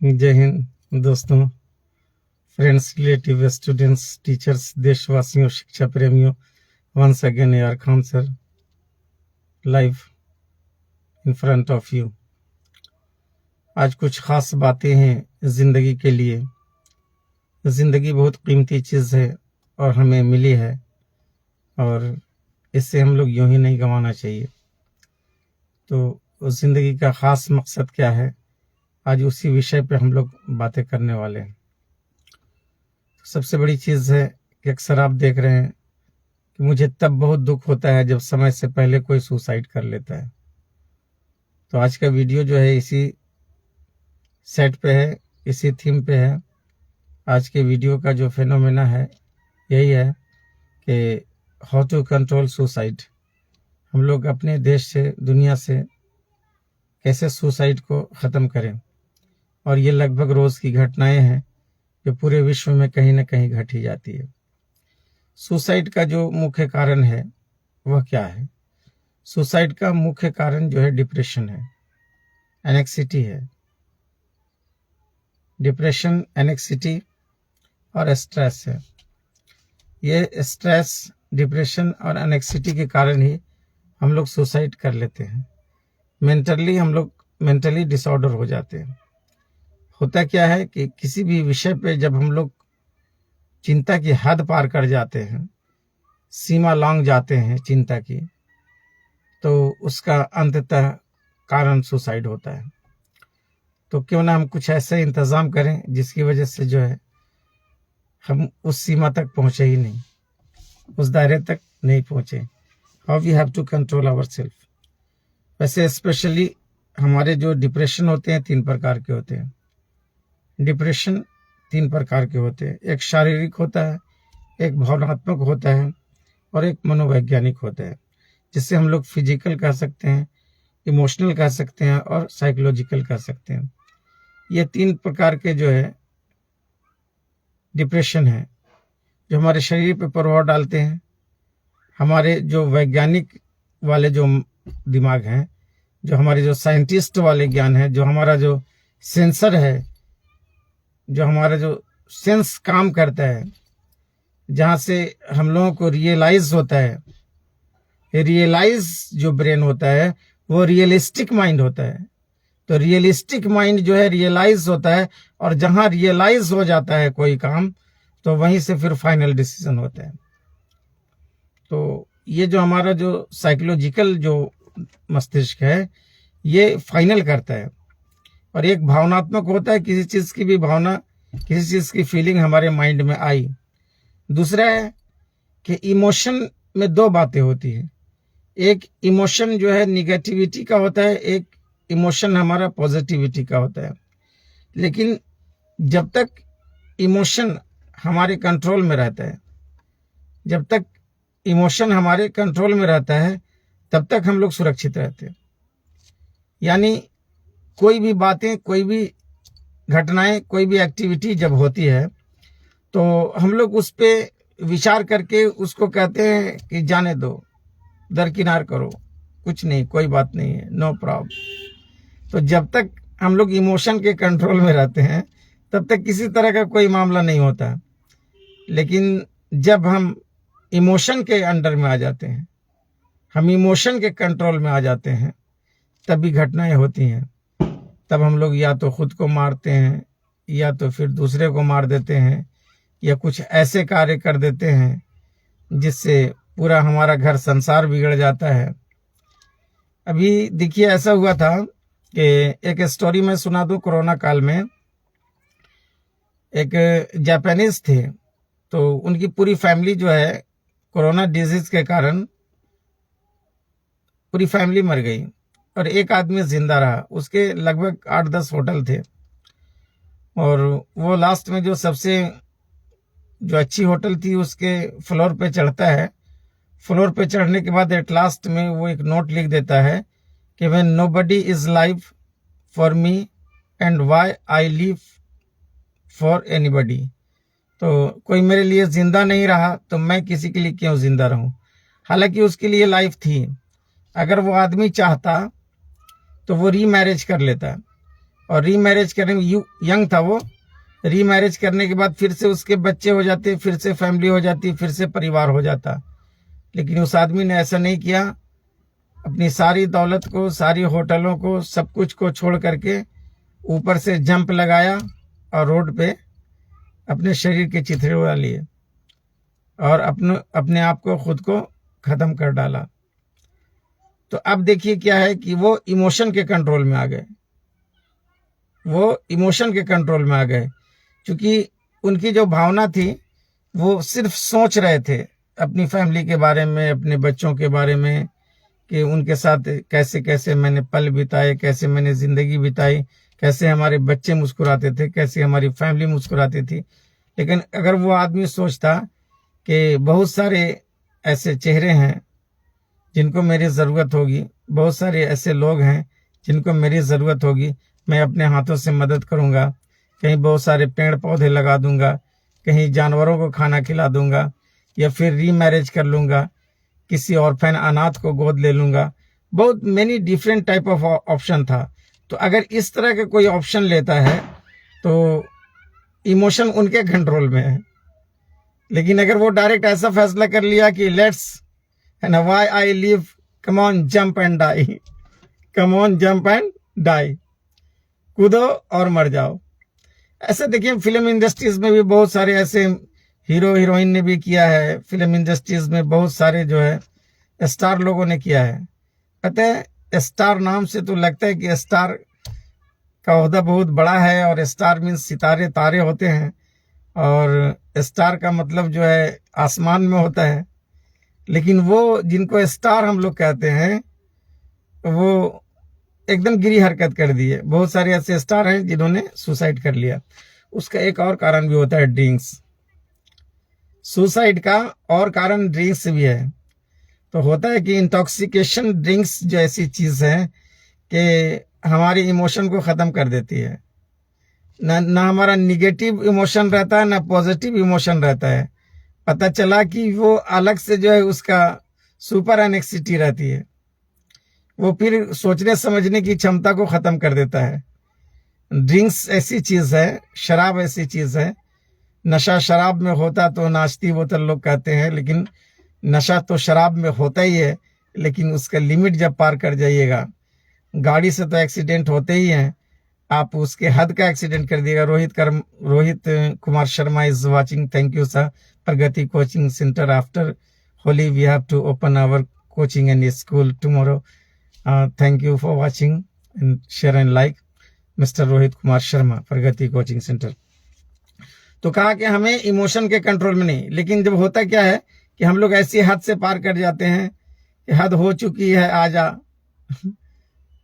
जय हिंद दोस्तों, friends, relative, students, teachers, देशवासियों, शिक्षा प्रेमियों। वंस अगेन यार Khan sir live in front of you. आज कुछ खास बातें हैं जिंदगी के लिए। जिंदगी बहुत कीमती चीज़ है और हमें मिली है, और इससे हम लोग यूं ही नहीं गंवाना चाहिए। तो उस जिंदगी का खास मकसद क्या है, आज उसी विषय पे हम लोग बातें करने वाले हैं। सबसे बड़ी चीज़ है कि अक्सर आप देख रहे हैं कि मुझे तब बहुत दुख होता है जब समय से पहले कोई सुसाइड कर लेता है। तो आज का वीडियो जो है इसी सेट पे है, इसी थीम पे है। आज के वीडियो का जो फिनोमेना है यही है कि हाउ टू कंट्रोल सुसाइड। हम लोग अपने देश से, दुनिया से कैसे सुसाइड को ख़त्म करें। और ये लगभग रोज़ की घटनाएं हैं जो पूरे विश्व में कहीं ना कहीं घट ही जाती है। सुसाइड का जो मुख्य कारण है वह क्या है? सुसाइड का मुख्य कारण जो है डिप्रेशन है, एनेक्सिटी है। डिप्रेशन, एनेक्सिटी और स्ट्रेस है। ये स्ट्रेस, डिप्रेशन और एनेक्सिटी के कारण ही हम लोग सुसाइड कर लेते हैं। हम लोग मेंटली डिसऑर्डर हो जाते हैं। होता क्या है कि किसी भी विषय पे जब हम लोग चिंता की हद पार कर जाते हैं, सीमा लांघ जाते हैं चिंता की, तो उसका अंततः कारण सुसाइड होता है। तो क्यों ना हम कुछ ऐसे इंतजाम करें जिसकी वजह से जो है हम उस सीमा तक पहुंचे ही नहीं, उस दायरे तक नहीं पहुंचे। How we have to control our self. वैसे स्पेशली हमारे जो डिप्रेशन होते हैं 3 प्रकार के होते हैं। डिप्रेशन 3 प्रकार के होते हैं। एक शारीरिक होता है, एक भावनात्मक होता है और एक मनोवैज्ञानिक होता है, जिससे हम लोग फिजिकल कह सकते हैं, इमोशनल कह सकते हैं और साइकोलॉजिकल कह सकते हैं। ये 3 प्रकार के जो है डिप्रेशन है जो हमारे शरीर पर प्रभाव डालते हैं। हमारे जो वैज्ञानिक वाले जो दिमाग हैं, जो हमारे जो साइंटिस्ट वाले ज्ञान है, जो हमारा जो सेंसर है, जो हमारा जो सेंस काम करता है, जहाँ से हम लोगों को रियलाइज होता है, रियलाइज जो ब्रेन होता है वो रियलिस्टिक माइंड होता है। तो रियलिस्टिक माइंड जो है रियलाइज होता है, और जहाँ रियलाइज हो जाता है कोई काम तो वहीं से फिर फाइनल डिसीजन होता है। तो ये जो हमारा जो साइकोलॉजिकल जो मस्तिष्क है ये फाइनल करता है। और एक भावनात्मक होता है, किसी चीज़ की भी भावना, किसी चीज़ की फीलिंग हमारे माइंड में आई। दूसरा है कि इमोशन में 2 बातें होती हैं। एक इमोशन जो है निगेटिविटी का होता है, एक इमोशन हमारा पॉजिटिविटी का होता है। लेकिन जब तक इमोशन हमारे कंट्रोल में रहता है, जब तक इमोशन हमारे कंट्रोल में रहता है तब तक हम लोग सुरक्षित रहते हैं। यानी कोई भी बातें, कोई भी घटनाएं, कोई भी एक्टिविटी जब होती है तो हम लोग उस पे विचार करके उसको कहते हैं कि जाने दो, दरकिनार करो, कुछ नहीं, कोई बात नहीं है, नो प्रॉब्लम। तो जब तक हम लोग इमोशन के कंट्रोल में रहते हैं तब तक किसी तरह का कोई मामला नहीं होता। लेकिन जब हम इमोशन के अंडर में आ जाते हैं, हम इमोशन के कंट्रोल में आ जाते हैं, तभी घटनाएं होती हैं। तब हम लोग या तो खुद को मारते हैं, या तो फिर दूसरे को मार देते हैं, या कुछ ऐसे कार्य कर देते हैं जिससे पूरा हमारा घर संसार बिगड़ जाता है। अभी देखिए, ऐसा हुआ था कि एक स्टोरी मैं सुना दूं। कोरोना काल में एक जापानीज थे, तो उनकी पूरी फैमिली जो है कोरोना डिजीज के कारण पूरी फैमिली मर गई और एक आदमी जिंदा रहा। उसके लगभग 8-10 होटल थे, और वो लास्ट में जो सबसे जो अच्छी होटल थी उसके फ्लोर पे चढ़ता है। फ्लोर पे चढ़ने के बाद एट लास्ट में वो एक नोट लिख देता है कि when nobody is live for me and why I live for anybody. तो कोई मेरे लिए जिंदा नहीं रहा तो मैं किसी के लिए क्यों जिंदा रहूं। हालांकि उसके लिए लाइफ थी। अगर वो आदमी चाहता तो वो रीमैरिज कर लेता, और रीमैरिज करने में यंग था वो, रीमैरिज करने के बाद फिर से उसके बच्चे हो जाते, फिर से फैमिली हो जाती, फिर से परिवार हो जाता। लेकिन उस आदमी ने ऐसा नहीं किया, अपनी सारी दौलत को, सारी होटलों को, सब कुछ को छोड़ करके ऊपर से जंप लगाया और रोड पे अपने शरीर के चिथड़े उड़ा लिए और अपने आप को, खुद को खत्म कर डाला। तो अब देखिए क्या है कि वो इमोशन के कंट्रोल में आ गए, वो इमोशन के कंट्रोल में आ गए, क्योंकि उनकी जो भावना थी वो सिर्फ सोच रहे थे अपनी फैमिली के बारे में, अपने बच्चों के बारे में, कि उनके साथ कैसे कैसे मैंने पल बिताए, कैसे मैंने जिंदगी बिताई, कैसे हमारे बच्चे मुस्कुराते थे, कैसे हमारी फैमिली मुस्कुराती थी। लेकिन अगर वो आदमी सोचता कि बहुत सारे ऐसे चेहरे हैं जिनको मेरी ज़रूरत होगी, बहुत सारे ऐसे लोग हैं जिनको मेरी ज़रूरत होगी, मैं अपने हाथों से मदद करूंगा, कहीं बहुत सारे पेड़ पौधे लगा दूंगा, कहीं जानवरों को खाना खिला दूंगा, या फिर रीमैरिज कर लूंगा, किसी ऑर्फन अनाथ को गोद ले लूंगा। बहुत many different type of option था। तो अगर इस तरह का कोई ऑप्शन लेता है तो इमोशन उनके कंट्रोल में है। लेकिन अगर वो डायरेक्ट ऐसा फैसला कर लिया कि let's end why I live, come on jump and die, come on jump and die, कूदो और मर जाओ। ऐसे देखिए फिल्म इंडस्ट्रीज में भी बहुत सारे ऐसे हीरो हीरोइन ने भी किया है, फिल्म इंडस्ट्रीज में बहुत सारे जो है स्टार लोगों ने किया है। पता है, स्टार नाम से तो लगता है कि स्टार का ओहदा बहुत बड़ा है, और स्टार मीन्स सितारे, तारे होते हैं, और स्टार का मतलब जो है आसमान में होता है। लेकिन वो जिनको स्टार हम लोग कहते हैं वो एकदम गिरी हरकत कर दी है। बहुत सारे ऐसे स्टार हैं जिन्होंने सुसाइड कर लिया। उसका एक और कारण भी होता है ड्रिंक्स। सुसाइड का और कारण ड्रिंक्स भी है। तो होता है कि इंटॉक्सिकेशन ड्रिंक्स जो ऐसी चीज है कि हमारी इमोशन को खत्म कर देती है। ना हमारा निगेटिव इमोशन रहता है, ना पॉजिटिव इमोशन रहता है। पता चला कि वो अलग से जो है उसका सुपर एनेक्सिटी रहती है, वो फिर सोचने समझने की क्षमता को खत्म कर देता है। ड्रिंक्स ऐसी चीज है, शराब ऐसी चीज है। नशा शराब में होता तो नाश्ती बोतल लोग कहते हैं, लेकिन नशा तो शराब में होता ही है, लेकिन उसका लिमिट जब पार कर जाइएगा, गाड़ी से तो एक्सीडेंट होते ही हैं, आप उसके हद का एक्सीडेंट कर दिएगा। Rohit Kumar Sharma is watching, thank you sir. Pragati coaching centre, after Holi we have to open our coaching and school tomorrow. Thank you for watching and share and like mister Rohit Kumar Sharma, Pragati coaching centre. तो कहा कि हमें इमोशन के कंट्रोल में नहीं। लेकिन जब होता क्या है कि हम लोग ऐसी हद से पार कर जाते हैं कि हद हो चुकी है आजा,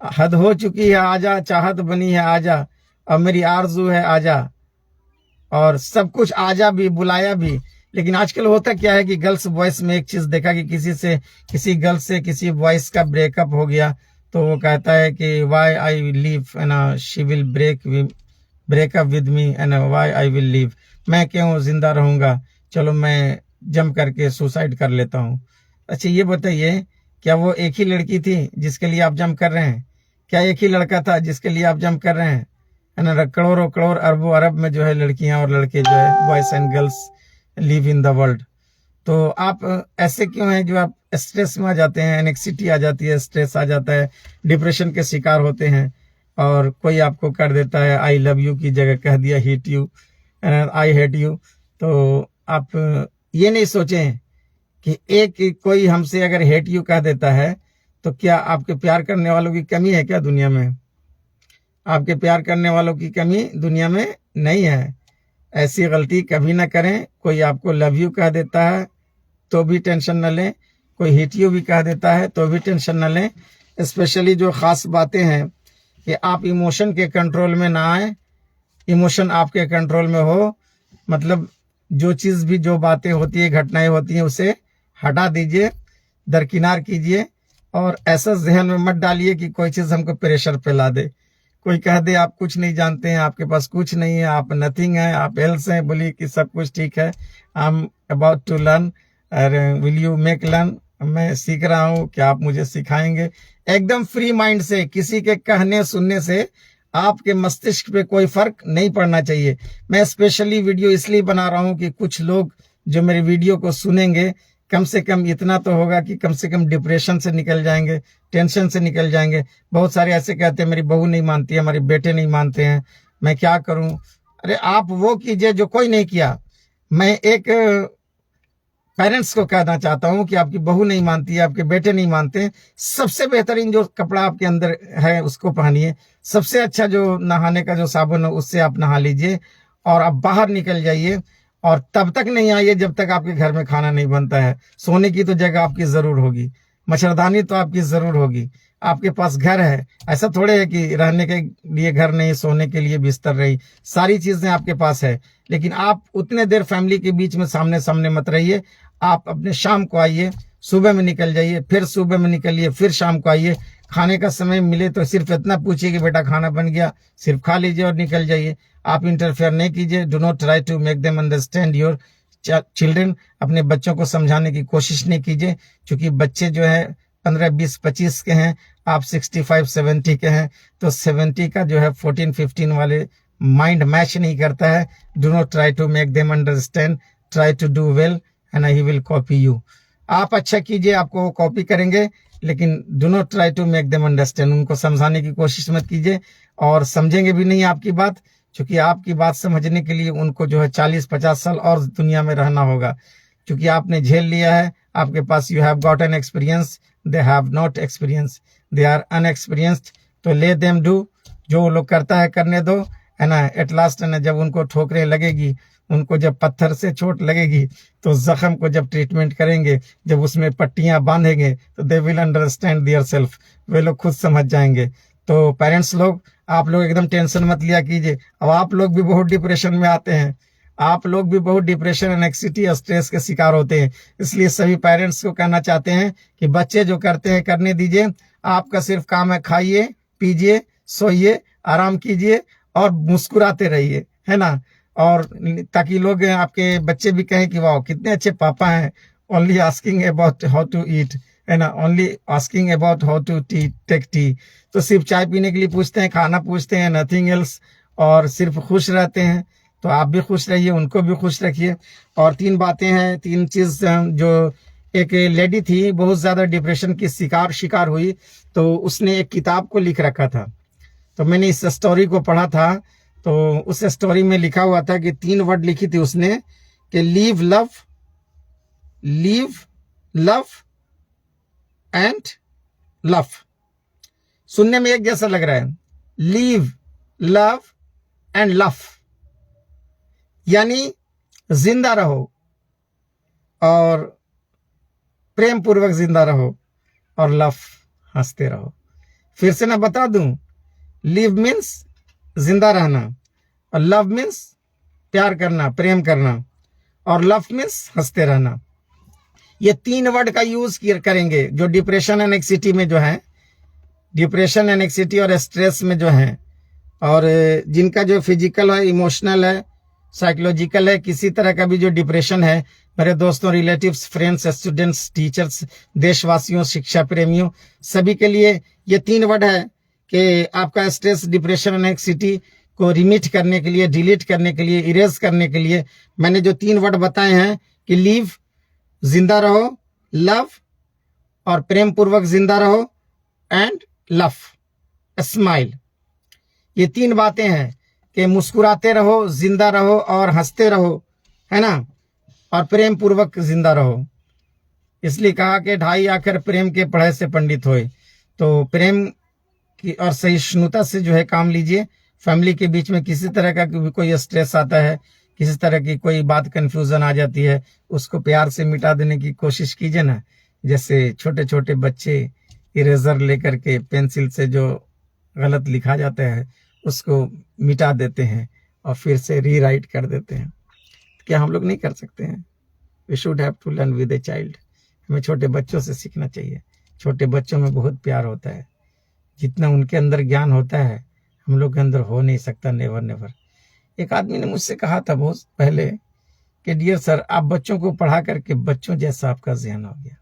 हद हो चुकी है आजा, चाहत बनी है आजा, अब मेरी आरजू है आजा, और सब कुछ आजा भी, बुलाया भी। लेकिन आजकल होता क्या है कि गर्ल्स बॉयज में एक चीज देखा कि किसी गर्ल से किसी बॉयज का ब्रेकअप हो गया तो वो कहता है कि why I live and she will break up with me and why I will live, मैं क्यों जिंदा रहूंगा, चलो मैं जंप करके सुसाइड कर लेता हूँ। अच्छा ये बताइए, क्या वो एक ही लड़की थी जिसके लिए आप जंप कर रहे हैं? क्या एक ही लड़का था जिसके लिए आप जंप कर रहे हैं? है ना, करोड़ों करोड़ अरबों अरब में जो है लड़कियां और लड़के जो है boys and girls live in the world. तो आप ऐसे क्यों हैं जो आप स्ट्रेस में आ जाते हैं, एनेक्सिटी आ जाती है, स्ट्रेस आ जाता है, डिप्रेशन के शिकार होते हैं, और कोई आपको कर देता है आई लव यू की जगह कह दिया hate you, I hate you. तो आप ये नहीं सोचें कि एक कोई हमसे अगर हेट यू कह देता है तो क्या आपके प्यार करने वालों की कमी है क्या दुनिया में? आपके प्यार करने वालों की कमी दुनिया में नहीं है। ऐसी गलती कभी ना करें। कोई आपको लव यू कह देता है तो भी टेंशन न लें, कोई हिट यू भी कह देता है तो भी टेंशन न लें। स्पेशली जो खास बातें हैं कि आप इमोशन के कंट्रोल में ना आए, इमोशन आपके कंट्रोल में हो। मतलब जो चीज भी, जो बातें होती है, घटनाएं होती हैं, उसे हटा दीजिए, दरकिनार कीजिए, और ऐसा जहन में मत डालिए कि कोई चीज हमको प्रेशर पे ला दे। कोई कह दे आप कुछ नहीं जानते हैं, आपके पास कुछ नहीं है, आप नथिंग है, आप एल्स हैं, बोलिए कि सब कुछ ठीक है, I am about to learn, will you make learn, मैं सीख रहा हूँ, क्या आप मुझे सिखाएंगे? एकदम फ्री माइंड से, किसी के कहने सुनने से आपके मस्तिष्क पे कोई फर्क नहीं पड़ना चाहिए। मैं स्पेशली वीडियो इसलिए बना रहा हूं कि कुछ लोग जो मेरे वीडियो को सुनेंगे, कम से कम इतना तो होगा कि कम से कम डिप्रेशन से निकल जाएंगे, टेंशन से निकल जाएंगे। बहुत सारे ऐसे कहते हैं मेरी बहू नहीं मानती है, हमारे बेटे नहीं मानते हैं, मैं क्या करूं। अरे आप वो कीजिए जो कोई नहीं किया। मैं एक पेरेंट्स को कहना चाहता हूं कि आपकी बहू नहीं मानती है, आपके बेटे नहीं मानते, सबसे बेहतरीन जो कपड़ा आपके अंदर है उसको पहनिए। सबसे अच्छा जो नहाने का जो साबुन है उससे आप नहा लीजिए और आप बाहर निकल जाइए। और तब तक नहीं आइए जब तक आपके घर में खाना नहीं बनता है। सोने की तो जगह आपकी जरूर होगी, मच्छरदानी तो आपकी जरूर होगी, आपके पास घर है। ऐसा थोड़े है कि रहने के लिए घर नहीं, सोने के लिए बिस्तर नहीं, सारी चीजें आपके पास है। लेकिन आप उतने देर फैमिली के बीच में सामने सामने मत रहिए। आप अपने शाम को आइए, सुबह में निकल जाइए, फिर सुबह में निकलिए, फिर शाम को आइए। खाने का समय मिले तो सिर्फ इतना पूछिए कि बेटा खाना बन गया, सिर्फ खा लीजिए और निकल जाइए। आप इंटरफेयर नहीं कीजिए। Do not try to make them understand your children. अपने बच्चों को समझाने की कोशिश नहीं कीजिए, क्योंकि बच्चे जो है 15, 20, 25 के हैं, आप 65, 70 के हैं, तो 70 का जो है 14, 15 वाले माइंड मैच नहीं करता है। Do not try to make them understand, try to do well and he will copy you. आप अच्छा कीजिए, आपको वो कॉपी करेंगे, लेकिन do not try to make them understand. उनको समझाने की कोशिश मत कीजिए, और समझेंगे भी नहीं आपकी बात, क्योंकि आपकी बात समझने के लिए उनको जो है 40-50 साल और दुनिया में रहना होगा। क्योंकि आपने झेल लिया है, आपके पास you have got an experience, they have not experience, they are unexperienced. तो ले देम डू, जो वो लोग करता है करने दो, है ना। एट लास्ट है ना, जब उनको ठोकरें लगेगी, उनको जब पत्थर से चोट लगेगी, तो जख्म को जब ट्रीटमेंट करेंगे, जब उसमें पट्टियां बांधेंगे, तो they will understand their self, वे लोग खुद समझ जाएंगे। तो पेरेंट्स लोग, आप लोग एकदम टेंशन मत लिया कीजिए। अब आप लोग भी बहुत डिप्रेशन में आते हैं, आप लोग भी बहुत डिप्रेशन, एंग्जायटी और स्ट्रेस के शिकार होते हैं। इसलिए सभी पेरेंट्स को कहना चाहते हैं कि बच्चे जो करते हैं करने दीजिए। आपका सिर्फ काम है खाइए, पीजिए, सोइए, आराम कीजिए और मुस्कुराते रहिए, है ना। और ताकि लोग, आपके बच्चे भी कहें कि वाह कितने अच्छे पापा हैं। Only asking about how to eat, है ना, only asking about how to take tea. तो सिर्फ चाय पीने के लिए पूछते हैं, खाना पूछते हैं, नथिंग एल्स, और सिर्फ खुश रहते हैं। तो आप भी खुश रहिए, उनको भी खुश रखिए। और 3 बातें हैं, 3 चीज। जो एक लेडी थी, बहुत ज्यादा डिप्रेशन की शिकार हुई, तो उसने एक किताब को लिख रखा था। तो मैंने इस स्टोरी को पढ़ा था, तो उस स्टोरी में लिखा हुआ था कि 3 वर्ड लिखी थी उसने कि लीव लव एंड लव। सुनने में एक जैसा लग रहा है, लीव लव एंड लव, यानी जिंदा रहो और प्रेम पूर्वक जिंदा रहो, और लव हंसते रहो। फिर से ना बता दूं, लिव मीन्स जिंदा रहना, और लव मीन्स प्यार करना, प्रेम करना, और लव मीन्स हंसते रहना। ये 3 वर्ड का यूज करेंगे जो डिप्रेशन एंड एंग्जायटी में जो है, डिप्रेशन एंड एंग्जायटी और स्ट्रेस में जो है, और जिनका जो फिजिकल है, इमोशनल है, साइकोलॉजिकल है, किसी तरह का भी जो डिप्रेशन है, मेरे दोस्तों, रिलेटिव्स, फ्रेंड्स, स्टूडेंट्स, टीचर्स, देशवासियों, शिक्षा प्रेमियों, सभी के लिए ये 3 वर्ड है कि आपका स्ट्रेस, डिप्रेशन एंड एंग्जायटी को रिमिट करने के लिए, डिलीट करने के लिए, इरेज करने के लिए मैंने जो 3 वर्ड बताए हैं कि लीव जिंदा रहो, लव और प्रेम पूर्वक जिंदा रहो, एंड लव स्माइल। ये 3 बातें हैं कि मुस्कुराते रहो, जिंदा रहो और हंसते रहो, है ना, और प्रेम पूर्वक जिंदा रहो। इसलिए कहा कि 2.5 आखिर प्रेम के पढ़े से पंडित होए। तो प्रेम की और सहिष्णुता से जो है काम लीजिए। फैमिली के बीच में किसी तरह का कोई स्ट्रेस आता है, किसी तरह की कोई बात कंफ्यूजन आ जाती है, उसको प्यार से मिटा देने की कोशिश कीजिए ना। जैसे छोटे छोटे बच्चे इरेजर लेकर के पेंसिल से जो गलत लिखा जाता है उसको मिटा देते हैं और फिर से रीराइट कर देते हैं। क्या हम लोग नहीं कर सकते हैं? We should have to learn with a child. हमें छोटे बच्चों से सीखना चाहिए। छोटे बच्चों में बहुत प्यार होता है। जितना उनके अंदर ज्ञान होता है हम लोग के अंदर हो नहीं सकता, नेवर नेवर। एक आदमी ने मुझसे कहा था बहुत पहले कि डियर सर, आप बच्चों को पढ़ा करके बच्चों जैसा आपका ज़हन हो गया।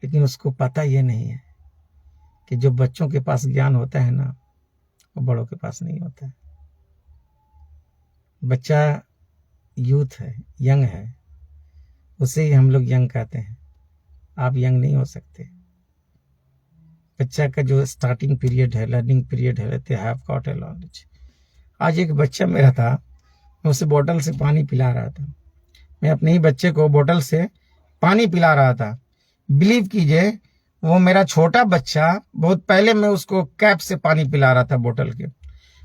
लेकिन उसको पता ये नहीं है कि जो बच्चों के पास ज्ञान होता है ना, वो बड़ों के पास नहीं होता है। बच्चा यूथ है, यंग है, उसे ही हम लोग यंग कहते हैं। आप यंग नहीं हो सकते। बच्चा का जो स्टार्टिंग पीरियड है, लर्निंग पीरियड है, they have got a knowledge. आज एक बच्चा मेरा था, मैं उसे बोतल से पानी पिला रहा था। मैं अपने ही बच्चे को बोतल से पानी पिला रहा था। बिलीव कीजिए, वो मेरा छोटा बच्चा, बहुत पहले मैं उसको कैप से पानी पिला रहा था बोतल के।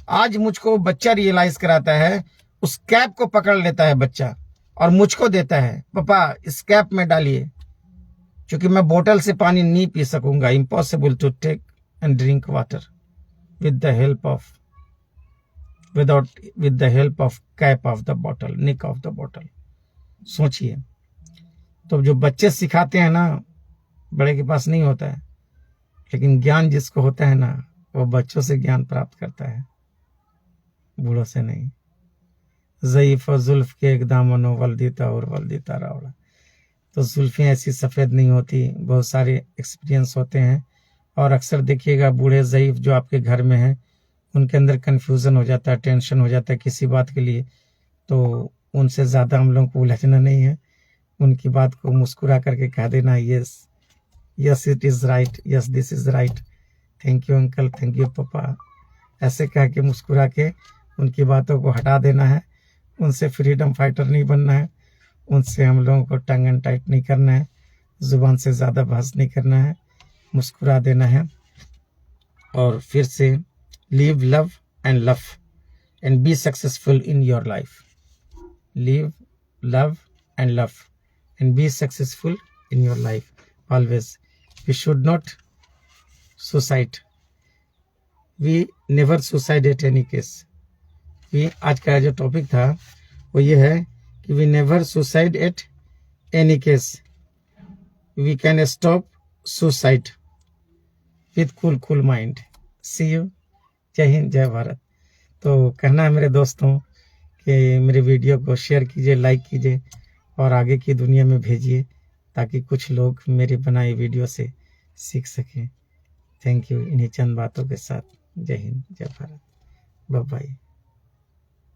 आज मुझको बच्चा रियलाइज कराता है, उस कैप को पकड़ लेता है बच्चा और मुझको देता है, पापा इस कैप में डालिए, क्योंकि मैं बोतल से पानी नहीं पी सकूंगा। Impossible to take and drink water with the help of with the help of cap of the bottle, nick of the bottle। सोचिए, तो जो बच्चे सिखाते हैं ना, बड़े के पास नहीं होता है, लेकिन ज्ञान जिसको होता है ना, वो बच्चों से ज्ञान प्राप्त करता है, बूढ़ों से नहीं। ज़ईफ़ जुल्फ के एक दामनो वल्दीता और वल्दीता रावड़ा। तो जुल्फें ऐसी सफ़ेद नहीं होती, बहुत सारे एक्सपीरियंस होते हैं। और अक्सर देखिएगा, बूढ़े ज़ईफ़ जो आपके घर में हैं, उनके अंदर कन्फ्यूज़न हो जाता है, टेंशन हो जाता है किसी बात के लिए। तो उनसे ज़्यादा हम लोग को उलझना नहीं है, उनकी बात को मुस्कुरा करके कह देना, yes yes it is right, yes this is right, thank you uncle, thank you पापा, ऐसे कह के मुस्कुरा के उनकी बातों को हटा देना है। उनसे फ्रीडम फाइटर नहीं बनना है, उनसे हम लोगों को टंग एंड टाइट नहीं करना है, ज़ुबान से ज़्यादा बहस नहीं करना है, मुस्कुरा देना है। और फिर से live, love and love and be successful in your life। Live, love and love and be successful in your life always। We should not suicide, we never suicide at any case। आज का जो topic था वो ये है कि we never suicide at any case, we can stop suicide with cool mind। See you। जय हिंद, जय भारत। तो कहना है मेरे दोस्तों कि मेरे वीडियो को शेयर कीजिए, लाइक कीजिए और आगे की दुनिया में भेजिए, ताकि कुछ लोग मेरे बनाए वीडियो से सीख सकें। Thank you. इन्हीं चंद बातों के साथ जय हिंद, जय भारत, बाय बाय।